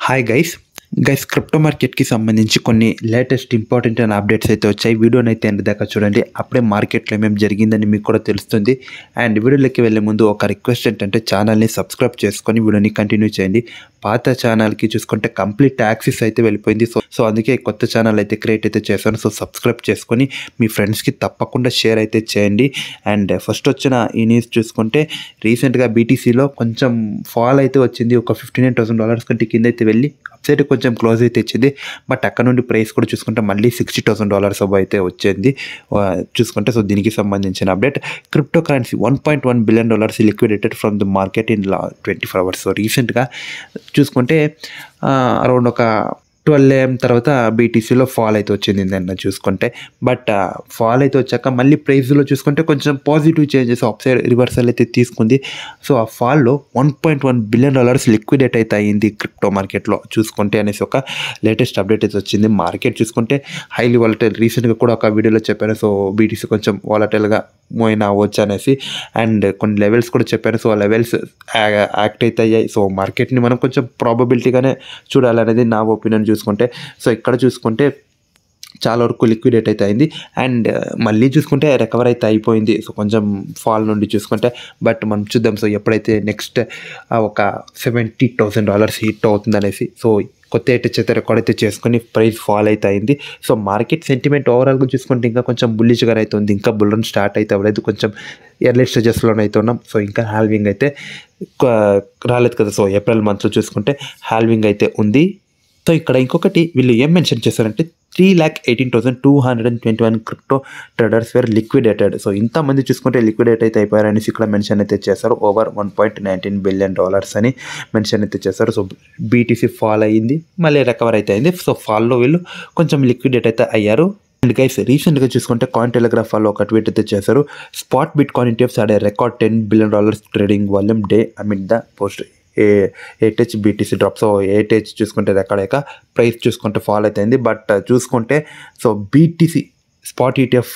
Hi guys crypto మార్కెట్కి సంబంధించి కొన్ని లేటెస్ట్ ఇంపార్టెంట్ అండ్ అప్డేట్స్ అయితే వచ్చాయి. వీడియోని అయితే ఎండ్ దాకా చూడండి. అప్పుడే మార్కెట్లో ఏమేమి జరిగిందని మీకు కూడా తెలుస్తుంది. అండ్ వీడియోలోకి వెళ్ళే ముందు ఒక రిక్వెస్ట్ ఏంటంటే ఛానల్ని సబ్స్క్రైబ్ చేసుకొని వీడియోని కంటిన్యూ చేయండి. పాత ఛానల్కి చూసుకుంటే కంప్లీట్ యాక్సెస్ అయితే వెళ్ళిపోయింది. సో అందుకే కొత్త ఛానల్ అయితే క్రియేట్ అయితే చేశాను. సో సబ్స్క్రైబ్ చేసుకొని మీ ఫ్రెండ్స్కి తప్పకుండా షేర్ అయితే చేయండి. అండ్ ఫస్ట్ వచ్చిన ఈ న్యూస్ చూసుకుంటే రీసెంట్గా బీటీసీలో కొంచెం ఫాల్ అయితే వచ్చింది. ఒక $59,000 కంటే కింద అయితే వెళ్ళి అప్సైడ్ కొంచెం క్లోజ్ అయితే ఇచ్చింది. బట్ అక్కడ నుండి ప్రైస్ కూడా చూసుకుంటే మళ్ళీ $60,000 అయితే వచ్చింది చూసుకుంటే. సో దీనికి సంబంధించిన update, crypto currency $1.1 billion liquidated from the market in 24 hours. So రీసెంట్గా చూసుకుంటే అరౌండ్ ఒక 12 AM తర్వాత బీటీసీలో ఫాల్ అయితే వచ్చింది నిన్న చూసుకుంటే. బట్ ఫాల్ అయితే వచ్చాక మళ్ళీ ప్రైస్లో చూసుకుంటే కొంచెం పాజిటివ్ చేంజెస్ అప్సైడ్ రివర్సల్ అయితే తీసుకుంది. సో ఆ ఫాల్లో $1.1 బిలియన్ లిక్విడేట్ అయితే అయ్యింది క్రిప్టో మార్కెట్లో చూసుకుంటే అనేసి ఒక లేటెస్ట్ అప్డేట్ అయితే వచ్చింది. మార్కెట్ చూసుకుంటే హైలీ వాలటైల్, రీసెంట్గా కూడా ఒక వీడియోలో చెప్పాను. సో బీటీసీ కొంచెం వాలటైల్గా మూవ్ అవ్వచ్చు అనేసి, అండ్ కొన్ని లెవెల్స్ కూడా చెప్పాను. సో ఆ లెవెల్స్ యాక్ట్ అయితే అయ్యాయి. సో మార్కెట్ని మనం కొంచెం ప్రాబబిలిటీగానే చూడాలనేది నా ఒపీనియన్ చూసుకుంటే. సో ఇక్కడ చూసుకుంటే చాలా వరకు లిక్విడేట్ అయితే అయింది. అండ్ మళ్ళీ చూసుకుంటే రికవర్ అయితే అయిపోయింది. సో కొంచెం ఫాల్ నుండి చూసుకుంటే. బట్ మనం చూద్దాం. సో ఎప్పుడైతే నెక్స్ట్ ఒక $70,000 హిట్ అవుతుంది అనేసి, సో కొత్త ఏటెచ్ అయితే రికార్డ్ అయితే చేసుకొని ప్రైస్ ఫాల్ అయితే అయింది. సో మార్కెట్ సెంటిమెంట్ ఓవరాల్గా చూసుకుంటే ఇంకా కొంచెం బుల్లిష్గా అయితే ఉంది. ఇంకా బుల్ రన్ స్టార్ట్ అయితే అవ్వలేదు, కొంచెం ఎర్లీ స్టేజెస్లోనే అయితే ఉన్నాం. సో ఇంకా హాల్వింగ్ అయితే రాలేదు కదా. సో ఏప్రిల్ మంత్లో చూసుకుంటే హాల్వింగ్ అయితే ఉంది. సో ఇక్కడ ఇంకొకటి వీళ్ళు ఏం మెన్షన్ చేశారంటే 3,18,221 crypto traders were liquidated. So ఇంతమంది చూసుకుంటే లిక్విడేట్ అయితే అయిపోయారు అనేసి ఇక్కడ మెన్షన్ అయితే చేశారు. ఓవర్ $1.19 బిలియన్ అని మెన్షన్ అయితే చేశారు. సో బీటీసీ ఫాల్ అయ్యింది, మళ్ళీ రికవర్ అయితే అయింది. సో ఫాల్లో వీళ్ళు కొంచెం లిక్విడేట్ అయితే అయ్యారు. అండ్ గైస్ రీసెంట్గా చూసుకుంటే కాయిన్ టెలిగ్రాఫ్ వాళ్ళు ఒక ట్వీట్ అయితే చేశారు. Spot bitcoin ETFs had a record $10 billion trading volume day amid the post ETH BTC drop. So ETH చూసుకుంటే ఎక్కడేక ప్రైస్ చూసుకుంటే ఫాల్ అయితే అయింది. బట్ చూసుకుంటే so BTC spot ETF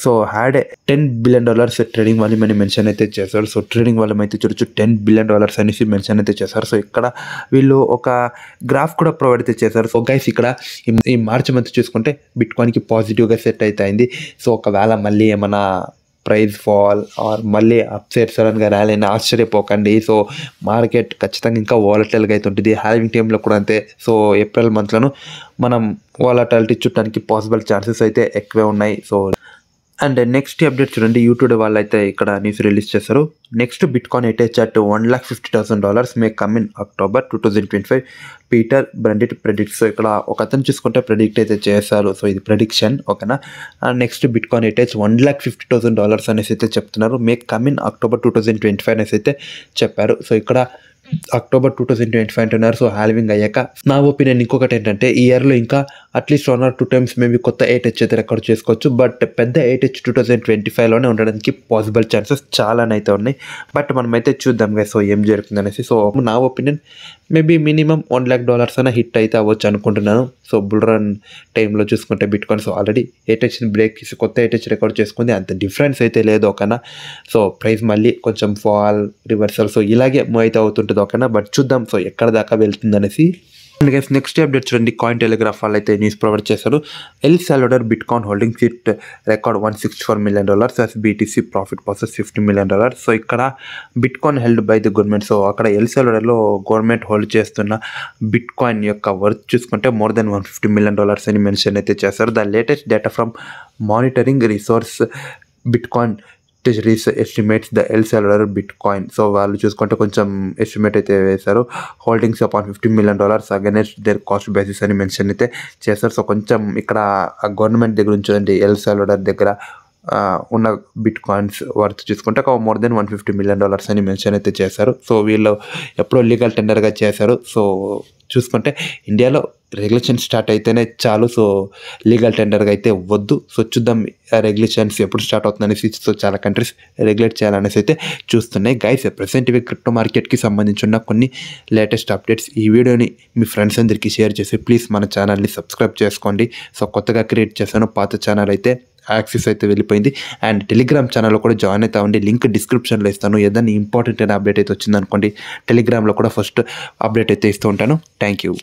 so had $10 billion trading volume అని mention అయితే చేశారు. So trading volume అయితే చూడొచ్చు $10 బిలియన్ అనేసి మెన్షన్ అయితే చేశారు. సో ఇక్కడ వీళ్ళు ఒక గ్రాఫ్ కూడా ప్రొవైడ్ అయితే చేశారు. సో గైస్ ఇక్కడ ఈ మార్చ్ మంత్ చూసుకుంటే బిట్కాయిన్కి పాజిటివ్గా సెట్ అయితే అయింది. సో ఒకవేళ మళ్ళీ ఏమైనా ప్రైస్ ఫాల్ ఆర్ మళ్ళీ అప్సైడ్ సడన్గా ర్యాలీని ఆశ్చర్యపోకండి. సో మార్కెట్ ఖచ్చితంగా ఇంకా వాలటైల్గా అయితే ఉంటుంది. హాల్వింగ్ టైంలో కూడా అంతే. సో ఏప్రిల్ మంత్లను మనం వాలటాలిటీ చూడటానికి పాసిబుల్ ఛాన్సెస్ అయితే ఎక్కువే ఉన్నాయి. సో అండ్ నెక్స్ట్ అప్డేట్ చూడండి, యూట్యూబ్ వాళ్ళు అయితే ఇక్కడ న్యూస్ రిలీజ్ చేశారు. Next bitcoin ATH at $150,000 may come in October 2025 Peter Brandt predicts. ఇక్కడ ఒక అతను చూసుకుంటే ప్రెడిక్ట్ అయితే చేశారు. సో ఇది ప్రెడిక్షన్ ఓకేనా. నెక్స్ట్ బిట్కాయిన్ ఏటెచ్ $150,000 అనేసి అయితే చెప్తున్నారు. మే కమ్ ఇన్ October 2025 అనేసి అయితే చెప్పారు. సో ఇక్కడ October 2025 అంటున్నారు. సో హాల్వింగ్ అయ్యాక నా ఒపీనియన్ ఇంకొకటి ఏంటంటే ఈ ఇయర్లో ఇంకా అట్లీస్ట్ 1 or 2 times మేబీ కొత్త ఏటెచ్ అయితే రికార్డ్ చేసుకోవచ్చు. బట్ పెద్ద ఏటెచ్ 2025లోనే ఉండడానికి పాసిబుల్ ఛాన్సెస్ చాలానైతే ఉన్నాయి. బట్ మనమైతే చూద్దాం కదా సో ఏం జరుగుతుంది అనేసి. సో నా ఒపీనియన్ మేబీ మినిమం $1 lakh అయినా హిట్ అయితే అవ్వచ్చు అనుకుంటున్నాను. సో బుల్ రన్ టైంలో చూసుకుంటే బిట్కాయిన్ సో ఆల్రెడీ ఏటెచ్ని బ్రేక్ చేసి కొత్త ఏటెచ్ రికార్డ్ చేసుకుంది. అంత డిఫరెన్స్ అయితే లేదు ఓకేనా. సో ప్రైస్ మళ్ళీ కొంచెం ఫాల్ రివర్సల్ సో ఇలాగే మూవ్ అయితే అవుతుంటుంది ఓకేనా. బట్ చూద్దాం సో ఎక్కడ దాకా వెళ్తుంది అనేసి. అండ్ గైస్ నెక్స్ట్ అప్డేట్ చూడండి, కాయిన్ టెలిగ్రాఫ్ వాళ్ళు అయితే న్యూస్ ప్రొవైడ్ చేశారు. El Salvador bitcoin holdings it record $164 million as BTC profit passes $50 million. So ఇక్కడ bitcoin held by the government. So అక్కడ ఎల్ సాల్వడార్లో గవర్నమెంట్ హోల్డ్ చేస్తున్న బిట్కాయిన్ యొక్క worth చూసుకుంటే more than $150 million అని మెన్షన్ అయితే చేశారు. The latest data from monitoring resource bitcoin treasuries estimates the El Salvador bitcoin. So వాళ్ళు చూసుకుంటే కొంచెం ఎస్టిమేట్ అయితే వేశారు. Holdings upon $50 million against their cost basis అని మెన్షన్ అయితే చేశారు. సో కొంచెం ఇక్కడ గవర్నమెంట్ దగ్గర నుంచి ఎల్ సాల్వడార్ దగ్గర ఉన్న బిట్ కాయిన్స్ వర్త్ చూసుకుంటే ఒక more than $150 million అని మెన్షన్ అయితే చేశారు. సో వీళ్ళు ఎప్పుడో లీగల్ టెండర్గా చేశారు. సో చూసుకుంటే ఇండియాలో రెగ్యులేషన్ స్టార్ట్ అయితేనే చాలు. సో లీగల్ టెండర్గా అయితే వద్దు. సో చూద్దాం రెగ్యులేషన్స్ ఎప్పుడు స్టార్ట్ అవుతుందనేసి. సో చాలా కంట్రీస్ రెగ్యులేట్ చేయాలనేసి అయితే చూస్తున్నాయి. గైస్ ప్రెసెంట్ ఇవి క్రిప్టో మార్కెట్కి సంబంధించి ఉన్న కొన్ని లేటెస్ట్ అప్డేట్స్. ఈ వీడియోని మీ ఫ్రెండ్స్ అందరికీ షేర్ చేసి ప్లీజ్ మన ఛానల్ని సబ్స్క్రైబ్ చేసుకోండి. సో కొత్తగా క్రియేట్ చేశాను, పాత ఛానల్ అయితే యాక్సెస్ అయితే వెళ్ళిపోయింది. అండ్ టెలిగ్రామ్ ఛానల్లో కూడా జాయిన్ అవుతా ఉండి లింక్ డిస్క్రిప్షన్లో ఇస్తాను. ఏదైనా ఇంపార్టెంట్ అయిన అప్డేట్ అయితే వచ్చిందనుకోండి టెలిగ్రామ్లో కూడా ఫస్ట్ అప్డేట్ అయితే ఇస్తూ ఉంటాను. Thank you.